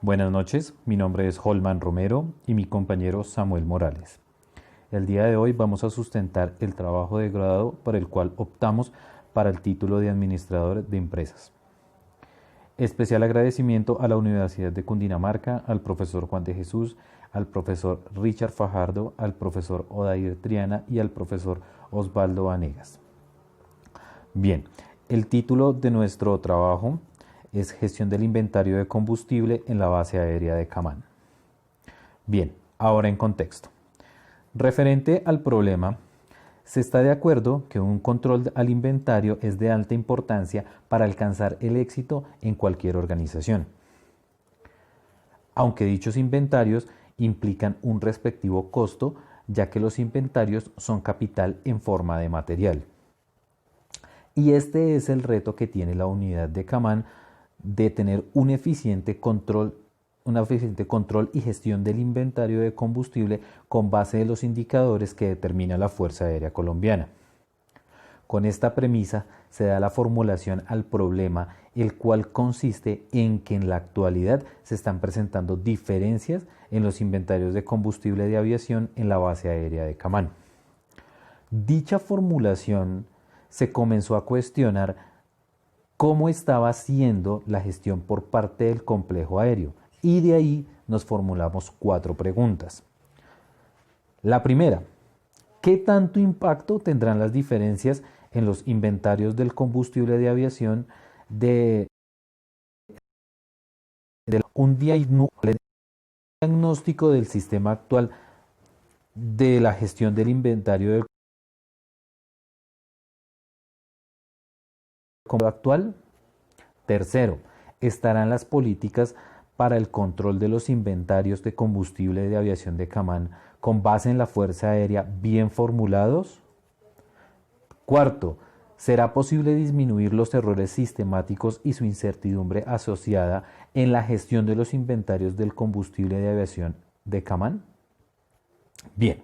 Buenas noches, mi nombre es Holman Romero y mi compañero Samuel Morales. El día de hoy vamos a sustentar el trabajo de grado por el cual optamos para el título de administrador de empresas. Especial agradecimiento a la Universidad de Cundinamarca, al profesor Juan de Jesús, al profesor Richard Fajardo, al profesor Odair Triana y al profesor Osvaldo Vanegas. Bien, el título de nuestro trabajo es Gestión del inventario de combustible en la base aérea de Camán. Bien, ahora en contexto. Referente al problema, se está de acuerdo que un control al inventario es de alta importancia para alcanzar el éxito en cualquier organización. Aunque dichos inventarios implican un respectivo costo, ya que los inventarios son capital en forma de material. Y este es el reto que tiene la unidad de Camán de tener un eficiente control y gestión del inventario de combustible con base en los indicadores que determina la Fuerza Aérea Colombiana. Con esta premisa se da la formulación al problema, el cual consiste en que en la actualidad se están presentando diferencias en los inventarios de combustible de aviación en la base aérea de Camán. Dicha formulación se comenzó a cuestionar cómo estaba siendo la gestión por parte del complejo aéreo, y de ahí nos formulamos 4 preguntas. La primera, ¿qué tanto impacto tendrán las diferencias en los inventarios del combustible de aviación de un diagnóstico del sistema actual de la gestión del inventario del combustible actual? Tercero, ¿estarán las políticas para el control de los inventarios de combustible de aviación de Camán con base en la Fuerza Aérea bien formulados? Cuarto, ¿será posible disminuir los errores sistemáticos y su incertidumbre asociada en la gestión de los inventarios del combustible de aviación de Camán? Bien,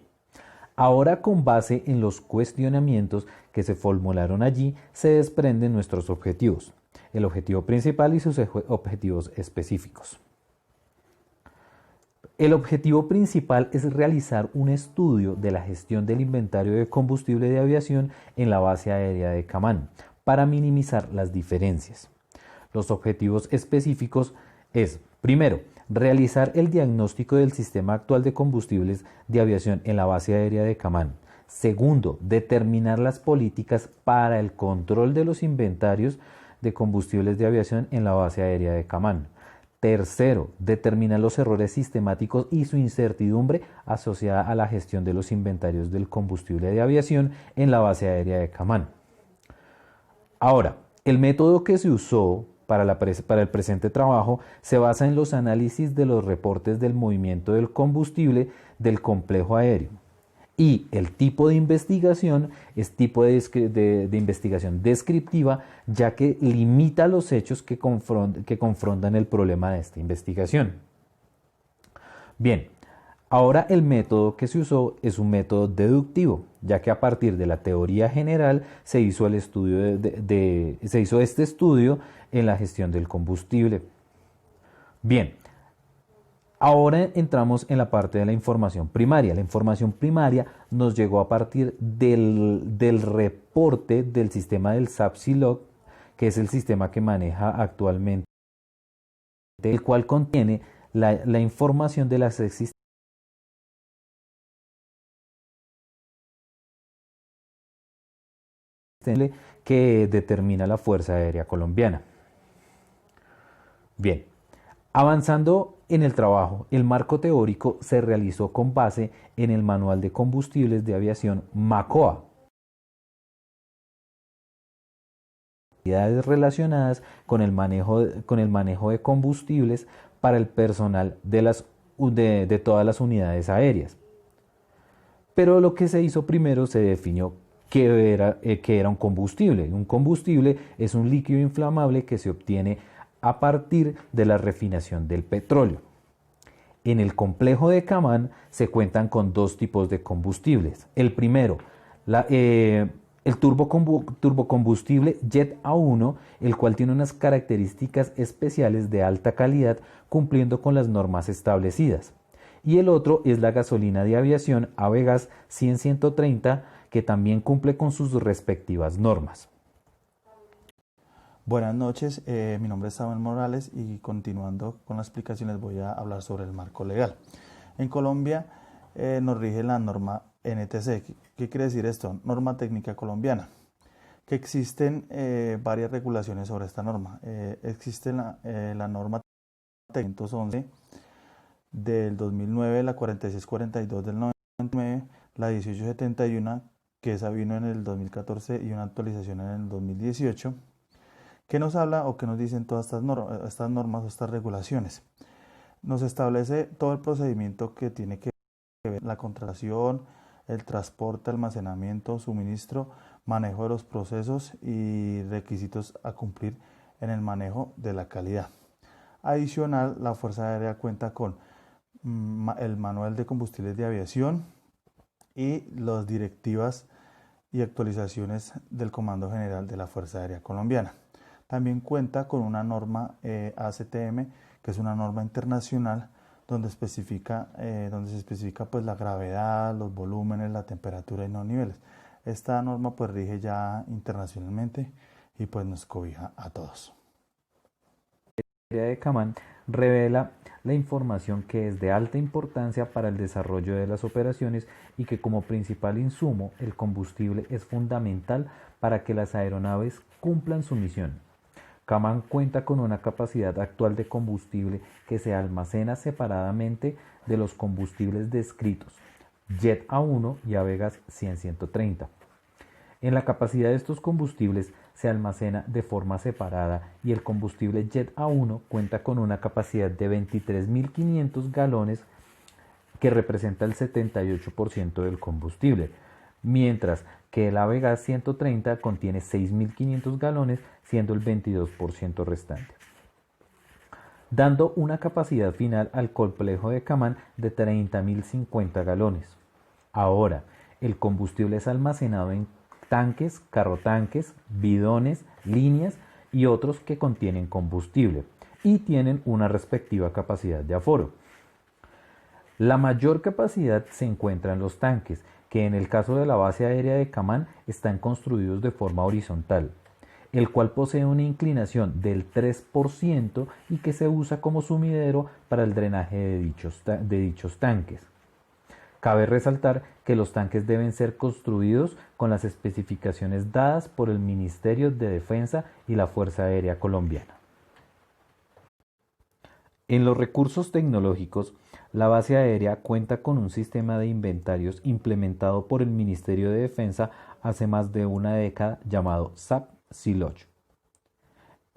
ahora con base en los cuestionamientos que se formularon allí, se desprenden nuestros objetivos, el objetivo principal y sus objetivos específicos. El objetivo principal es realizar un estudio de la gestión del inventario de combustible de aviación en la base aérea de Camán para minimizar las diferencias. Los objetivos específicos es, primero, realizar el diagnóstico del sistema actual de combustibles de aviación en la base aérea de Camán. Segundo, determinar las políticas para el control de los inventarios de combustibles de aviación en la base aérea de Camán. Tercero, determinar los errores sistemáticos y su incertidumbre asociada a la gestión de los inventarios del combustible de aviación en la base aérea de Camán. Ahora, el método que se usó para el presente trabajo se basa en los análisis de los reportes del movimiento del combustible del complejo aéreo. Y el tipo de investigación es tipo de investigación descriptiva, ya que limita los hechos que confrontan el problema de esta investigación. Bien, ahora el método que se usó es un método deductivo, ya que a partir de la teoría general se hizo este estudio en la gestión del combustible. Bien, ahora entramos en la parte de la información primaria. La información primaria nos llegó a partir del reporte del sistema del SAPSILOG, que es el sistema que maneja actualmente, el cual contiene la información de las existencias que determina la Fuerza Aérea Colombiana. Bien, avanzando en el trabajo, el marco teórico se realizó con base en el Manual de Combustibles de Aviación MACOA. Actividades relacionadas con el manejo de combustibles para el personal de todas las unidades aéreas. Pero lo que se hizo primero se definió qué era un combustible. Un combustible es un líquido inflamable que se obtiene a partir de la refinación del petróleo. En el complejo de Camán se cuentan con 2 tipos de combustibles. El primero, El turbocombustible Jet A1, el cual tiene unas características especiales de alta calidad cumpliendo con las normas establecidas. Y el otro es la gasolina de aviación Avegas 100-130, que también cumple con sus respectivas normas. Buenas noches, mi nombre es Samuel Morales y continuando con las explicaciones voy a hablar sobre el marco legal. En Colombia nos rige la norma NTC. ¿Qué quiere decir esto? Norma Técnica Colombiana. Que existen varias regulaciones sobre esta norma. Existe la norma 311 del 2009, la 4642 del 99, la 1871, que esa vino en el 2014 y una actualización en el 2018. ¿Qué nos habla o qué nos dicen todas estas normas o estas regulaciones? Nos establece todo el procedimiento que tiene que ver la contratación, el transporte, almacenamiento, suministro, manejo de los procesos y requisitos a cumplir en el manejo de la calidad. Adicional, la Fuerza Aérea cuenta con el manual de combustibles de aviación y las directivas y actualizaciones del Comando General de la Fuerza Aérea Colombiana. También cuenta con una norma ACTM, que es una norma internacional donde se especifica pues, la gravedad, los volúmenes, la temperatura y los niveles. Esta norma pues rige ya internacionalmente y pues nos cobija a todos. La de Kaman revela la información que es de alta importancia para el desarrollo de las operaciones y que como principal insumo el combustible es fundamental para que las aeronaves cumplan su misión. Kaman cuenta con una capacidad actual de combustible que se almacena separadamente de los combustibles descritos, Jet A1 y Avegas 100-130. En la capacidad de estos combustibles se almacena de forma separada y el combustible Jet A1 cuenta con una capacidad de 23.500 galones que representa el 78% del combustible, mientras que el Avegas 130 contiene 6.500 galones, siendo el 22% restante, dando una capacidad final al complejo de Kaman de 30.050 galones. Ahora, el combustible es almacenado en tanques, carrotanques, bidones, líneas y otros que contienen combustible y tienen una respectiva capacidad de aforo. La mayor capacidad se encuentra en los tanques, que en el caso de la base aérea de Kaman están construidos de forma horizontal, el cual posee una inclinación del 3% y que se usa como sumidero para el drenaje de dichos tanques. Cabe resaltar que los tanques deben ser construidos con las especificaciones dadas por el Ministerio de Defensa y la Fuerza Aérea Colombiana. En los recursos tecnológicos, la base aérea cuenta con un sistema de inventarios implementado por el Ministerio de Defensa hace más de una década llamado SAP Siloch.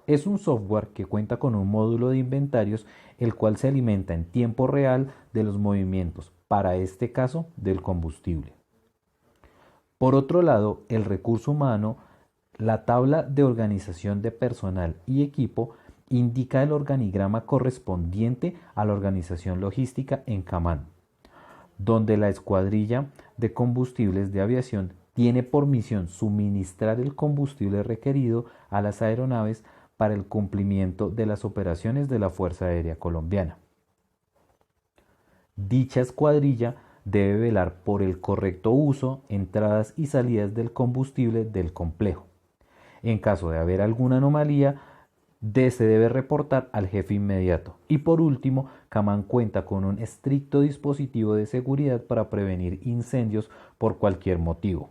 Es un software que cuenta con un módulo de inventarios el cual se alimenta en tiempo real de los movimientos, para este caso del combustible. Por otro lado, el recurso humano, la tabla de organización de personal y equipo indica el organigrama correspondiente a la organización logística en Kaman, donde la escuadrilla de combustibles de aviación tiene por misión suministrar el combustible requerido a las aeronaves para el cumplimiento de las operaciones de la Fuerza Aérea Colombiana. Dicha escuadrilla debe velar por el correcto uso, entradas y salidas del combustible del complejo. En caso de haber alguna anomalía, se debe reportar al jefe inmediato. Y por último, Kaman cuenta con un estricto dispositivo de seguridad para prevenir incendios por cualquier motivo.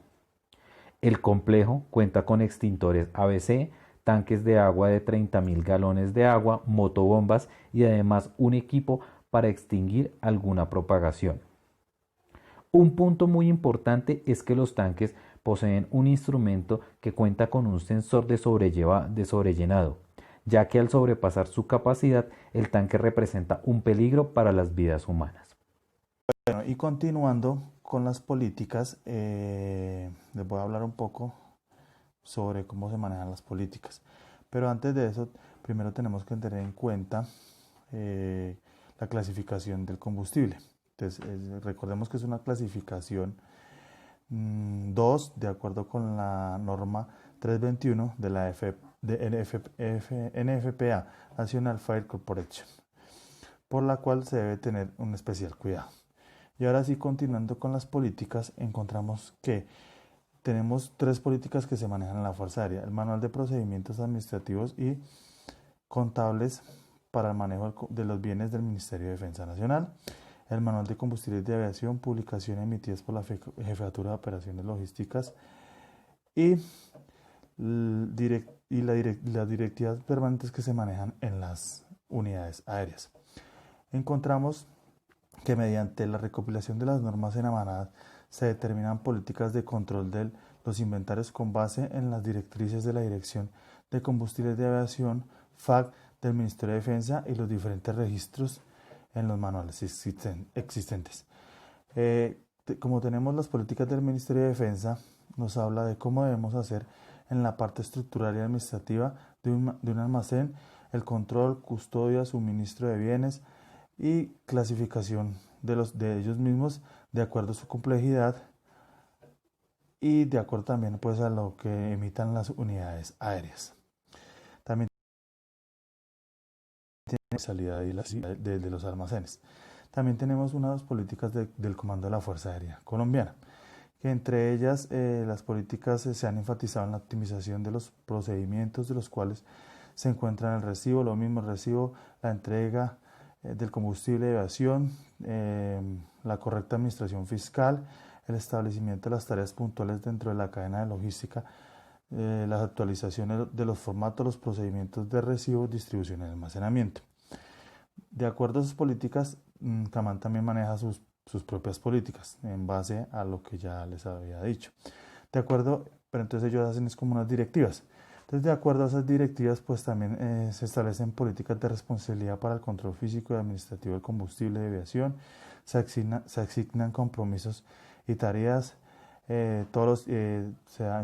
El complejo cuenta con extintores ABC, tanques de agua de 30.000 galones de agua, motobombas y además un equipo para extinguir alguna propagación. Un punto muy importante es que los tanques poseen un instrumento que cuenta con un sensor de sobrellenado, ya que al sobrepasar su capacidad, el tanque representa un peligro para las vidas humanas. Bueno, y continuando con las políticas, les voy a hablar un poco sobre cómo se manejan las políticas. Pero antes de eso, primero tenemos que tener en cuenta la clasificación del combustible. Entonces, recordemos que es una clasificación 2, de acuerdo con la norma 321 de la NFPA, National Fire Corporation, por la cual se debe tener un especial cuidado. Y ahora sí, continuando con las políticas, encontramos que tenemos 3 políticas que se manejan en la Fuerza Aérea: el Manual de Procedimientos Administrativos y Contables para el manejo de los bienes del Ministerio de Defensa Nacional, el Manual de Combustibles de Aviación, publicaciones emitidas por la Jefatura de Operaciones Logísticas y las directivas permanentes que se manejan en las unidades aéreas. Encontramos que mediante la recopilación de las normas emanadas se determinan políticas de control de los inventarios con base en las directrices de la Dirección de Combustibles de Aviación, FAC, del Ministerio de Defensa y los diferentes registros en los manuales existentes. Como tenemos las políticas del Ministerio de Defensa, nos habla de cómo debemos hacer en la parte estructural y administrativa de un almacén el control, custodia, suministro de bienes y clasificación de ellos mismos de acuerdo a su complejidad y de acuerdo también pues a lo que emitan las unidades aéreas. También tiene la salida de los almacenes. También tenemos unas políticas del Comando de la Fuerza Aérea Colombiana, que entre ellas las políticas se han enfatizado en la optimización de los procedimientos, de los cuales se encuentran el recibo, lo mismo el recibo, la entrega del combustible de aviación, la correcta administración fiscal, el establecimiento de las tareas puntuales dentro de la cadena de logística, las actualizaciones de los formatos, los procedimientos de recibo, distribución y almacenamiento. De acuerdo a sus políticas, CAMAN también maneja sus propias políticas en base a lo que ya les había dicho. De acuerdo, pero entonces ellos hacen es como unas directivas. Entonces, de acuerdo a esas directivas, pues también se establecen políticas de responsabilidad para el control físico y administrativo del combustible de aviación, se asignan compromisos y tareas, se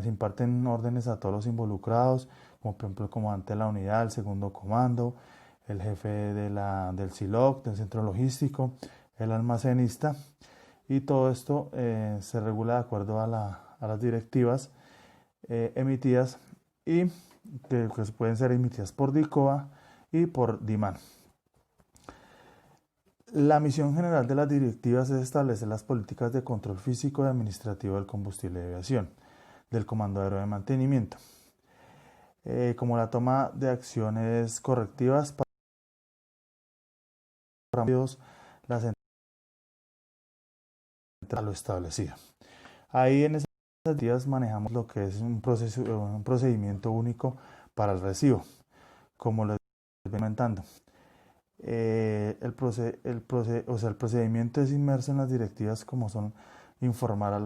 imparten órdenes a todos los involucrados, como por ejemplo el comandante de la unidad, el segundo comando, el jefe del SILOC, del centro logístico, el almacenista, y todo esto se regula de acuerdo a las directivas emitidas y que pueden ser emitidas por DICOA y por DIMAN. La misión general de las directivas es establecer las políticas de control físico y administrativo del combustible de aviación, del Comando Aéreo de Mantenimiento, como la toma de acciones correctivas para las a lo establecido. Ahí en esas días manejamos lo que es un procedimiento único para el recibo, como lo estoy comentando. El procedimiento es inmerso en las directivas, como son informar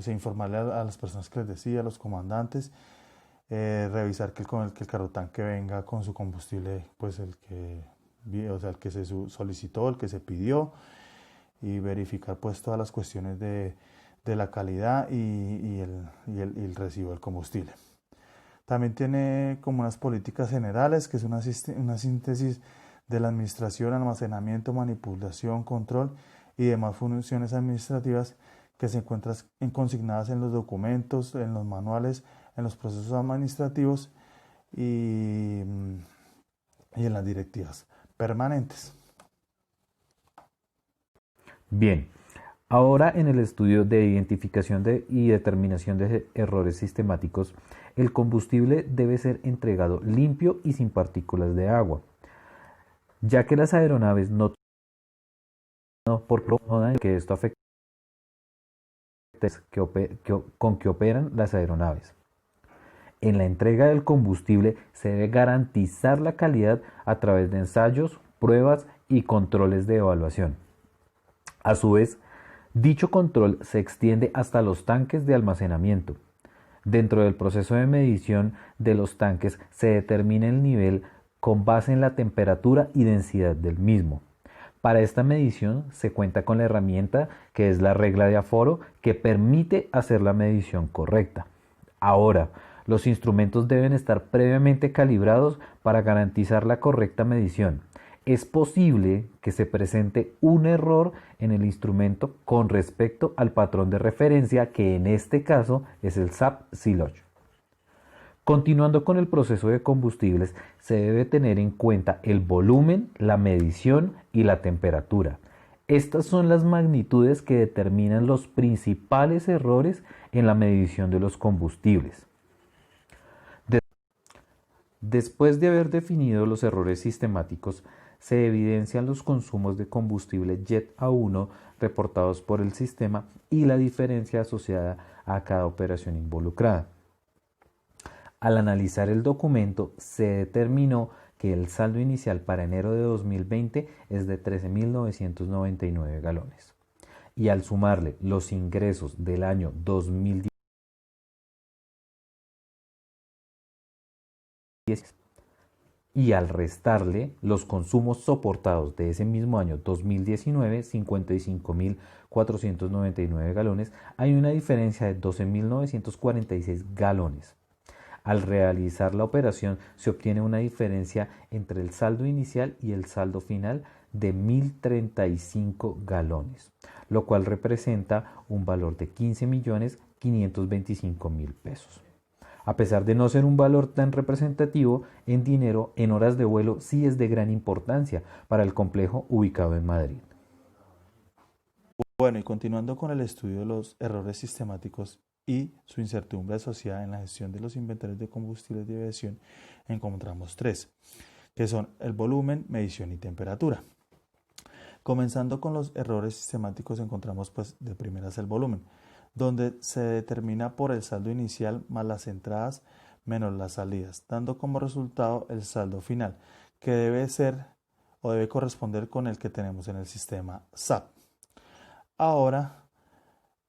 informarle a las personas que les decía, a los comandantes, revisar que el carrotanque venga con su combustible, pues el que se solicitó, el que se pidió, y verificar pues todas las cuestiones de la calidad y el recibo del combustible. También tiene como unas políticas generales, que es una síntesis de la administración, almacenamiento, manipulación, control y demás funciones administrativas que se encuentran consignadas en los documentos, en los manuales, en los procesos administrativos y en las directivas permanentes. Bien, ahora en el estudio de identificación y determinación de errores sistemáticos, el combustible debe ser entregado limpio y sin partículas de agua, ya que las aeronaves no por que esto afecta con que operan las aeronaves. En la entrega del combustible se debe garantizar la calidad a través de ensayos, pruebas y controles de evaluación. A su vez, dicho control se extiende hasta los tanques de almacenamiento. Dentro del proceso de medición de los tanques se determina el nivel con base en la temperatura y densidad del mismo. Para esta medición se cuenta con la herramienta que es la regla de aforo, que permite hacer la medición correcta. Ahora, los instrumentos deben estar previamente calibrados para garantizar la correcta medición. es posible que se presente un error en el instrumento con respecto al patrón de referencia, que en este caso es el SAP-Siloch. Continuando con el proceso de combustibles, se debe tener en cuenta el volumen, la medición y la temperatura. Estas son las magnitudes que determinan los principales errores en la medición de los combustibles. Después de haber definido los errores sistemáticos, se evidencian los consumos de combustible Jet A1 reportados por el sistema y la diferencia asociada a cada operación involucrada. Al analizar el documento, se determinó que el saldo inicial para enero de 2020 es de 13.999 galones. Y al sumarle los ingresos del año 2010 y al restarle los consumos soportados de ese mismo año 2019, 55.499 galones, hay una diferencia de 12.946 galones. Al realizar la operación se obtiene una diferencia entre el saldo inicial y el saldo final de 1.035 galones, lo cual representa un valor de 15.525.000 pesos. A pesar de no ser un valor tan representativo en dinero, en horas de vuelo sí es de gran importancia para el complejo ubicado en Madrid. Bueno, y continuando con el estudio de los errores sistemáticos y su incertidumbre asociada en la gestión de los inventarios de combustibles de aviación, encontramos tres, que son el volumen, medición y temperatura. Comenzando con los errores sistemáticos, encontramos pues de primeras el volumen, donde se determina por el saldo inicial más las entradas menos las salidas, dando como resultado el saldo final, que debe ser o debe corresponder con el que tenemos en el sistema SAP. Ahora,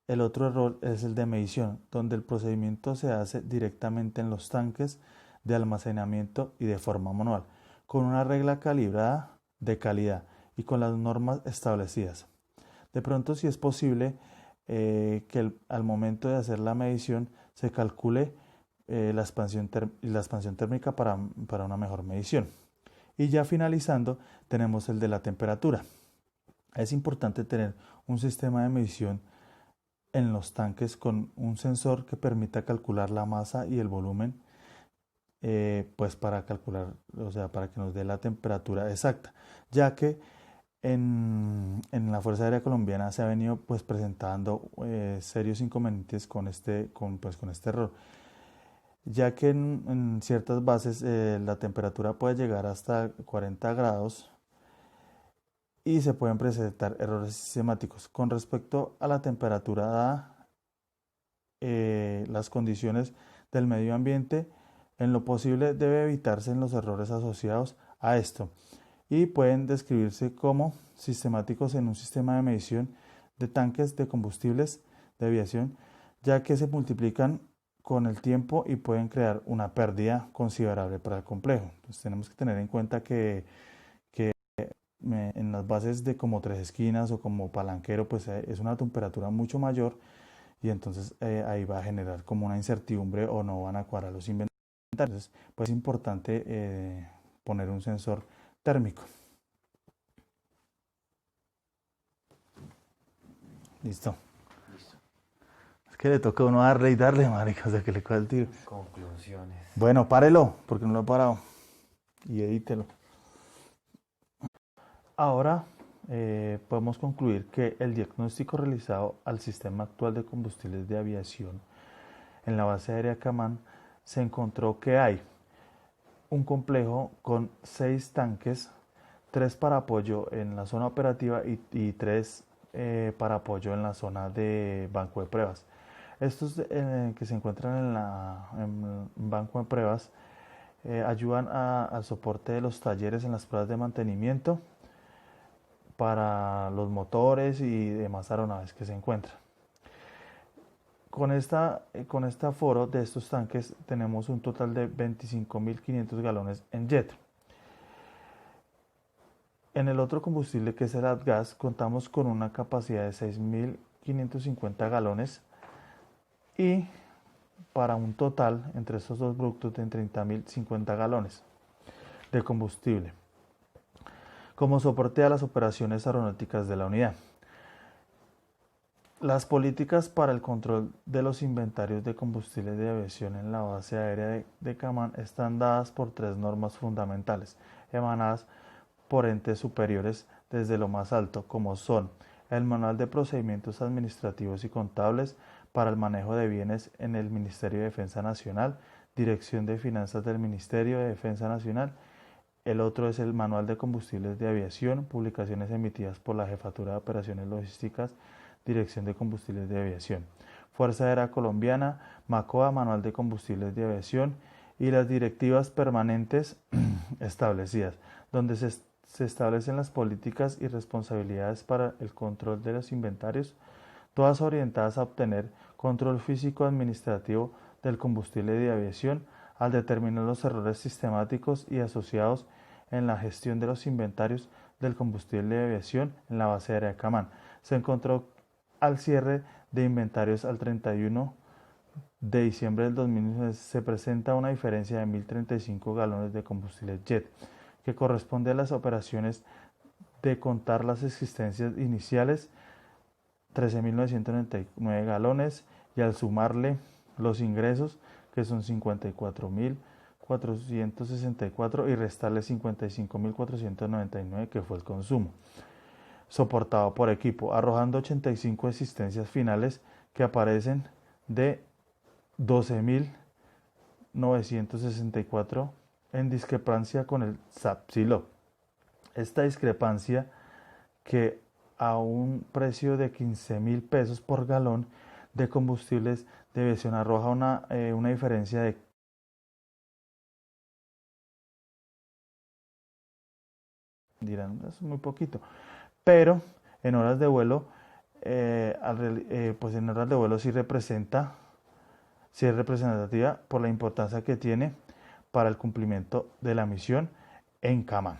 el otro error es el de medición, donde el procedimiento se hace directamente en los tanques de almacenamiento y de forma manual, con una regla calibrada de calidad y con las normas establecidas. De pronto, si es posible, que al momento de hacer la medición se calcule la expansión térmica para una mejor medición. Y ya finalizando, tenemos el de la temperatura. Es importante tener un sistema de medición en los tanques con un sensor que permita calcular la masa y el volumen, pues para calcular, o sea, para que nos dé la temperatura exacta, ya que en la Fuerza Aérea Colombiana se ha venido pues presentando serios inconvenientes con este error, ya que en ciertas bases la temperatura puede llegar hasta 40 grados y se pueden presentar errores sistemáticos. Con respecto a la temperatura dada las condiciones del medio ambiente, en lo posible debe evitarse los errores asociados a esto, y pueden describirse como sistemáticos en un sistema de medición de tanques de combustibles de aviación, ya que se multiplican con el tiempo y pueden crear una pérdida considerable para el complejo. Entonces tenemos que tener en cuenta que en las bases de como Tres Esquinas o como Palanquero, pues es una temperatura mucho mayor, y entonces ahí va a generar como una incertidumbre o no van a cuadrar los inventarios. Entonces, pues es importante poner un sensor térmico. Listo. Es que le toca a uno darle y darle, marica, o sea que le coge el tiro. Conclusiones. Bueno, párelo, porque no lo he parado. Y edítelo. Ahora podemos concluir que el diagnóstico realizado al sistema actual de combustibles de aviación en la base aérea Camán se encontró que hay un complejo con 6 tanques, 3 para apoyo en la zona operativa y 3 para apoyo en la zona de banco de pruebas. Estos que se encuentran en banco de pruebas ayudan al soporte de los talleres en las pruebas de mantenimiento para los motores y demás aeronaves que se encuentran. Con este aforo de estos tanques tenemos un total de 25.500 galones en jet. En el otro combustible, que es el AdGas, contamos con una capacidad de 6.550 galones y para un total entre estos dos productos de 30.050 galones de combustible. como soporte a las operaciones aeronáuticas de la unidad. Las políticas para el control de los inventarios de combustibles de aviación en la base aérea de Camán están dadas por 3 normas fundamentales, emanadas por entes superiores desde lo más alto, como son el Manual de Procedimientos Administrativos y Contables para el Manejo de Bienes en el Ministerio de Defensa Nacional, Dirección de Finanzas del Ministerio de Defensa Nacional. El otro es el Manual de Combustibles de Aviación, publicaciones emitidas por la Jefatura de Operaciones Logísticas, Dirección de Combustibles de Aviación. Fuerza Aérea Colombiana, MACOA, Manual de Combustibles de Aviación, y las directivas permanentes establecidas, donde se establecen las políticas y responsabilidades para el control de los inventarios, todas orientadas a obtener control físico administrativo del combustible de aviación, al determinar los errores sistemáticos y asociados en la gestión de los inventarios del combustible de aviación en la base aérea de Camán. Se encontró al cierre de inventarios al 31 de diciembre del 2019 se presenta una diferencia de 1.035 galones de combustible jet, que corresponde a las operaciones de contar las existencias iniciales, 13.999 galones, y al sumarle los ingresos, que son 54.464, y restarle 55.499, que fue el consumo soportado por equipo, arrojando 85 existencias finales que aparecen de 12.964 en discrepancia con el SAPSILO. Esta discrepancia, que a un precio de 15.000 pesos por galón de combustibles de aviación arroja una diferencia de dirán, es muy poquito, pero en horas de vuelo, pues en horas de vuelo sí es representativa por la importancia que tiene para el cumplimiento de la misión en Camán.